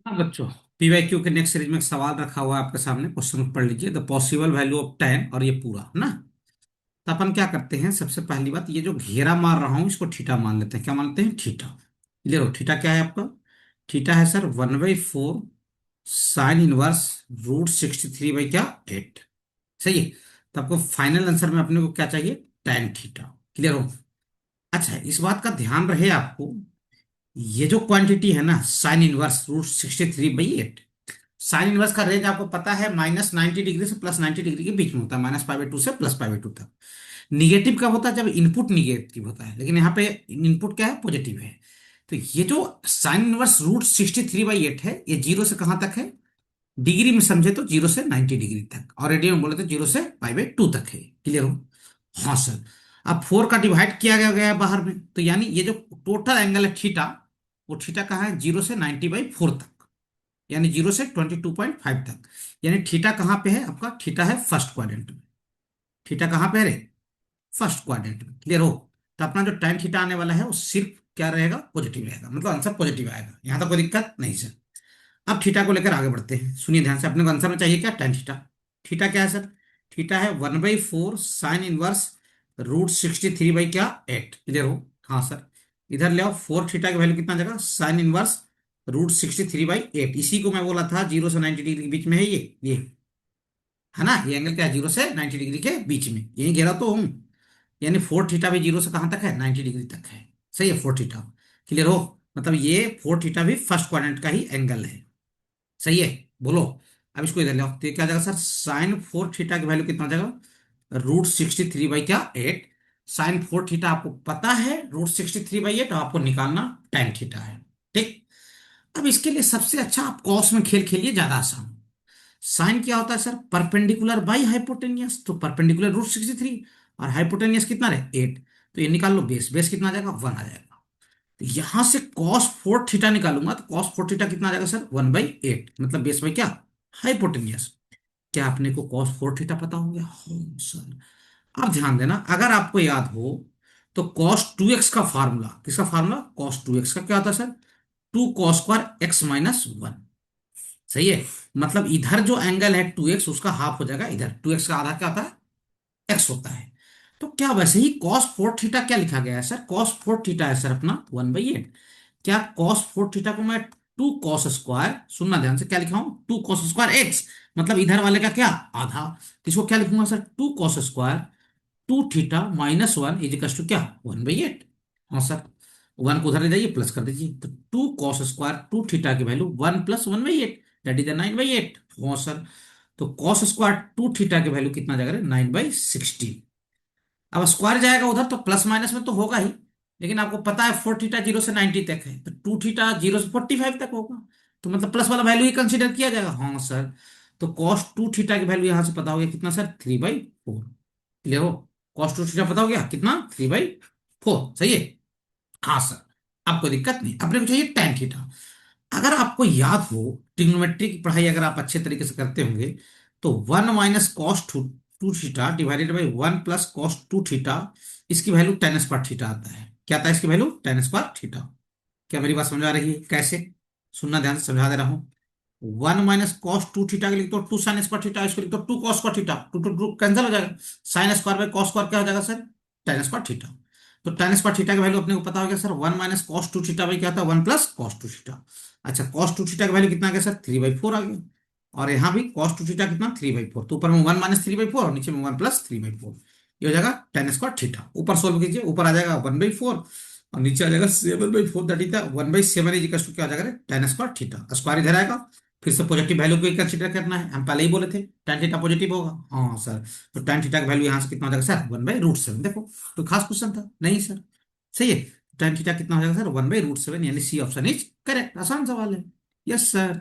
हाँ बच्चों, पीवाईक्यू के नेक्स्ट सीरीज में एक सवाल रखा हुआ है आपके सामने। क्वेश्चन पढ़ लीजिए। The possible value of ten, और ये पूरा है ना। तो अपन क्या करते हैं, सबसे पहली बात, ये जो घेरा मार रहा हूं इसको थीटा मान लेते हैं। क्या मानते हैं? थीटा। क्लियर हो? थीटा क्या है आपका? थीटा है सर 1/4 साइन इनवर्स √63 क्या 8। सही है। तो आपको फाइनल आंसर में अपने को क्या चाहिए? Tan theta. क्लियर हो? अच्छा, इस बात का ध्यान रहे आपको, ये जो क्वांटिटी है ना साइन इनवर्स √63/8, साइन इनवर्स का रेंज आपको पता है -90 डिग्री से +90 डिग्री के बीच में होता है, -π/2 से +π/2 तक। निगेटिव कब होता है? जब इनपुट निगेटिव होता है, लेकिन यहाँ पे इनपुट क्या है? पॉजिटिव है। तो ये जो साइन इनवर्स √63/8 है, ये जीरो से कहाँ तक है? डिग्री में समझे तो 0 से 90 डिग्री तक, और रेडियन में बोले तो 0 से π/2 तक है। क्लियर हो? हाँ सर। अब 4 का डिवाइड किया गया है बाहर में, तो यानी ये जो टोटल एंगल है थीटा, वो थीटा कहाँ है? 0 से 90/4 तक, यानी 0 से 22.5 तक। यानी थीटा कहाँ पे है आपका? थीटा है फर्स्ट क्वाड्रेंट में। थीटा कहाँ पे है रे? फर्स्ट क्वाड्रेंट में। क्लियर हो? तो अपना जो tan थीटा आने वाला है वो सिर्फ क्या रहेगा? पॉजिटिव रहेगा, मतलब आंसर पॉजिटिव आएगा। यहां तक कोई दिक्कत नहीं सर। अब थीटा को लेकर आगे बढ़ते हैं, सुनिए ध्यान से। अपने को आंसर में चाहिए क्या? tan theta. थीटा क्या है सर? थीटा है 1/4 साइन इनवर्स √63 क्या 8। क्लियर हो? हाँ सर। इधर ले आओ, 4 थीटा की वैल्यू कितना आ जाएगा? Sine inverse √63/8। इसी को मैं बोला था 0 से 90 डिग्री के बीच में है ये है ना। ये एंगल क्या है? 0 से 90 डिग्री के बीच में, यही घेरा तो हूं। यानी 4 थीटा भी 0 से कहां तक है? 90 डिग्री तक है। सही है? 4 थीटा। क्लियर हो? मतलब ये 4 थीटा भी फर्स्ट क्वाड्रेंट का ही एंगल है। सही है? बोलो। अब इसको इधर ले आओ, तो ये क्या आ जाएगा सर? साइन 4 थीटा की वैल्यू कितना आ जाएगा? √63 क्या 8। साइन 4 थीटा आपको पता है √63/8, और आपको निकालना tan थीटा है। ठीक। अब इसके लिए सबसे अच्छा आप कॉस में खेल खेलिए, ज्यादा आसान। साइन क्या होता है सर? Perpendicular by hypotenuse. तो परपेंडिकुलर √63, और हाइपोटेनियस कितना रहे? 8। तो ये निकाल लो, बेस बेस कितना आ जाएगा? 1 आ जाएगा। तो यहां से cos 4 थीटा निकालूंगा, तो cos 4 थीटा कितना आ जाएगा सर? 1/8, मतलब बेस बाई क्या? हाइपोटेनियस। क्या आपने को cos 4 थीटा पता हो गया? हाँ सर। अब ध्यान देना, अगर आपको याद हो तो cos 2x का फार्मूला, किसका फार्मूला? cos 2x का क्या होता है सर? 2 cos2 x-1। सही है? मतलब इधर जो एंगल है 2x, उसका हाफ हो जाएगा इधर। 2x का आधा क्या होता है? x होता है। तो क्या वैसे ही cos 4 थीटा क्या लिखा गया है सर? cos 4 थीटा है सर अपना 1/8। क्या cos 4 थीटा को मैं 2 cos², सुनना ध्यान से, क्या लिखा हूं? 2 cos² x, मतलब इधर वाले का क्या? आधा। तो इसको क्या लिखूंगा सर? 2 cos², 2 थीटा -1 क्या? 1/8। हाँ सर। 1 को उधर ले जाइए, प्लस कर दीजिए, तो 2 cos², 2 थीटा की वैल्यू 1 + 1/8, दैट इज 9/8। हाँ सर। तो cos², 2 थीटा की वैल्यू कितना जाएगा? 9/16। अब स्क्वायर जाएगा उधर तो प्लस माइनस में तो होगा ही, लेकिन आपको पता है 4 थीटा 0 से 90 तक है, तो 2 थीटा 0 से 45 तक होगा। तो मतलब प्लस वाला वैल्यू ही कंसीडर किया जाएगा। हाँ सर। तो cos 2 थीटा की वैल्यू यहां से पता हो गया कितना सर? 3/4। क्लियर हो? cos 2 थीटा पता हो गया कितना? 3/4। सही है? हाँ सर। आपको दिक्कत नहीं। अपने को चाहिए tan थीटा। अगर आपको याद हो, ट्रिग्नोमेट्री की पढ़ाई अगर आप अच्छे तरीके से करते होंगे, तो 1 - cos 2 theta divided by 1 + cos 2 theta, इसकी वैल्यू tan² थीटा आता है। क्या आता है इसकी वैल्यू? tan²थीटा। क्या मेरी बात समझ आ रही है? कैसे? सुनना ध्यान से, समझा दे रहा हूं। 1 - cos 2 थीटा के लिख दो 2 sin²थीटा, इसको लिख दो 2 cos²थीटा। टू टू टू कैंसिल हो जाएगा। sin² बाई cos² क्या हो जाएगा सर? tan²थीटा। तो tan²थीटा की वैल्यू अपने को पता हो गया सर। 1 - cos 2 थीटा बाई क्या होता है? 1 + cos 2 थीटा। अच्छा, cos 2 थीटा की वैल्यू कितना आ गया सर? 3/4 आ गया। और यहाँ भी cos 2 थीटा कितना? 3/4। तो ऊपर में 1 - 3/4, और नीचे में 1 + 3/4। ये हो जाएगा tan²थीटा। ऊपर सोल्व कीजिए, ऊपर आ जाएगा 1/4, और नीचे आ जाएगा 7/4, that is 1/7 is equal to क्या आ जाएगा? tan²थीटा। स्क्वायर इधर आएगा। फिर से पॉजिटिव वैल्यू को कंसीडर करना है, हम पहले ही बोले थे tan थीटा पॉजिटिव होगा। हाँ सर। तो tan थीटा की वैल्यू यहाँ से कितना हो जाएगा सर? 1/√7। देखो, तो खास क्वेश्चन था नहीं सर? सही है। tan थीटा कितना हो जाएगा सर? 1/√7, यानी सी ऑप्शन इज करेक्ट। आसान सवाल है। Yes sir.